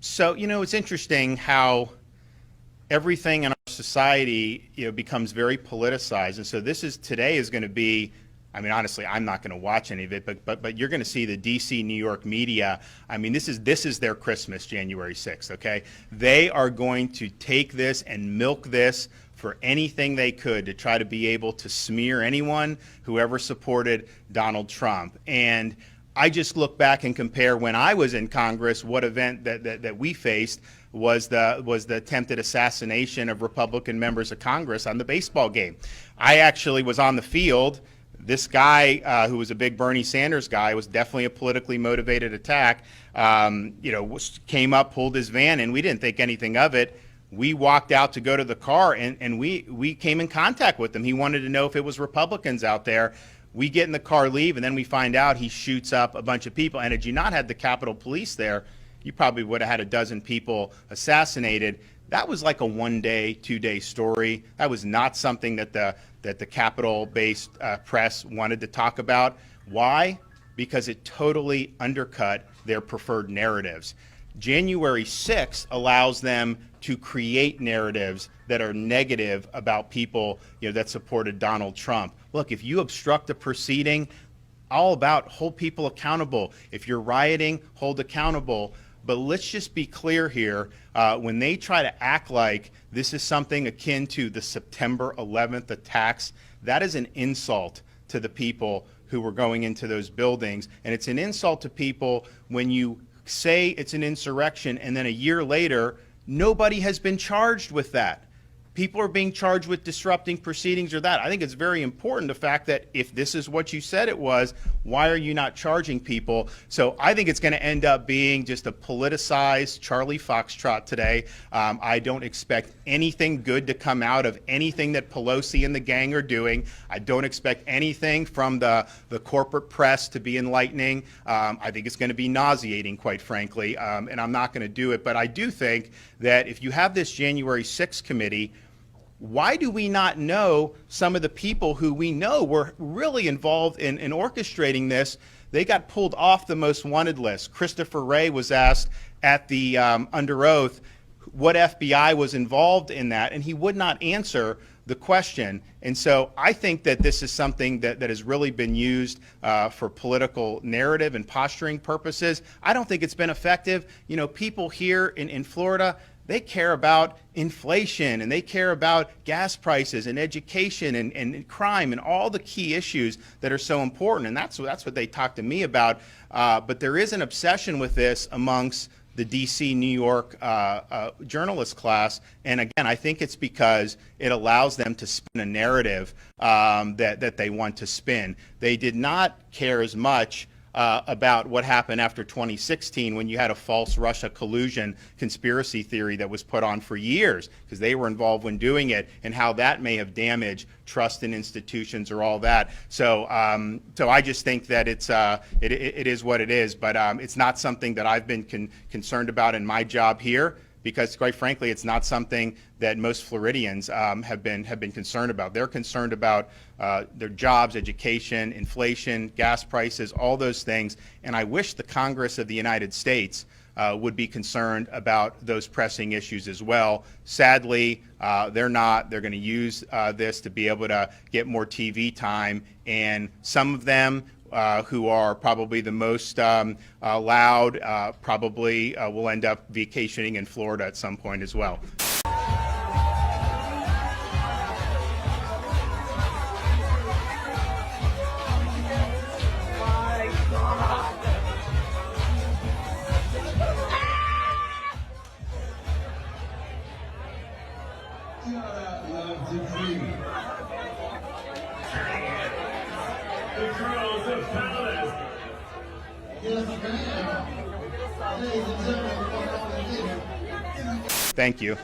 So, it's interesting how everything in our society, becomes very politicized. And so today is going to be, I mean, honestly, I'm not going to watch any of it, but you're going to see the DC, New York media. I mean, this is their Christmas, January 6th, okay? They are going to take this and milk this for anything they could to try to be able to smear anyone who ever supported Donald Trump. And I just look back and compare when I was in Congress, what event that we faced was the attempted assassination of Republican members of Congress on the baseball game. I actually was on the field. This guy, who was a big Bernie Sanders guy, was definitely a politically motivated attack. Came up, pulled his van, and we didn't think anything of it. We walked out to go to the car, and we came in contact with him. He wanted to know if it was Republicans out there. We get in the car, leave, and then we find out he shoots up a bunch of people. And had you not had the Capitol Police there, you probably would have had a dozen people assassinated. That was like a 1 day, 2 day story. That was not something that the Capitol-based press wanted to talk about. Why? Because it totally undercut their preferred narratives. January 6th allows them to create narratives that are negative about people, that supported Donald Trump. Look, if you obstruct a proceeding, all about hold people accountable. If you're rioting, hold accountable. But let's just be clear here. When they try to act like this is something akin to the September 11th attacks, that is an insult to the people who were going into those buildings. And it's an insult to people when you say it's an insurrection and then a year later, nobody has been charged with that. People are being charged with disrupting proceedings or that. I think it's very important, the fact that if this is what you said it was, why are you not charging people? So I think it's going to end up being just a politicized Charlie Foxtrot today. I don't expect anything good to come out of anything that Pelosi and the gang are doing. I don't expect anything from the corporate press to be enlightening. I think it's going to be nauseating, quite frankly, and I'm not going to do it. But I do think that if you have this January 6th committee, why do we not know some of the people who we know were really involved in orchestrating this? They got pulled off the most wanted list. Christopher Wray was asked at the under oath what FBI was involved in that, and he would not answer the question. And so I think that this is something that has really been used for political narrative and posturing purposes. I don't think it's been effective. People here in Florida, they care about inflation, and they care about gas prices and education and crime and all the key issues that are so important. And that's what they talk to me about. But there is an obsession with this amongst the DC, New York journalist class. And again, I think it's because it allows them to spin a narrative that they want to spin. They did not care as much about what happened after 2016, when you had a false Russia collusion conspiracy theory that was put on for years, because they were involved when doing it, and how that may have damaged trust in institutions or all that. So I just think that it is what it is, but it's not something that I've been concerned about in my job here, because quite frankly, it's not something that most Floridians have been concerned about. They're concerned about their jobs, education, inflation, gas prices, all those things. And I wish the Congress of the United States would be concerned about those pressing issues as well. Sadly, they're not. They're going to use this to be able to get more TV time. And some of them who are probably the most loud, probably will end up vacationing in Florida at some point as well. The girls of Palace. Yes, ma'am. Ladies and gentlemen, Thank you.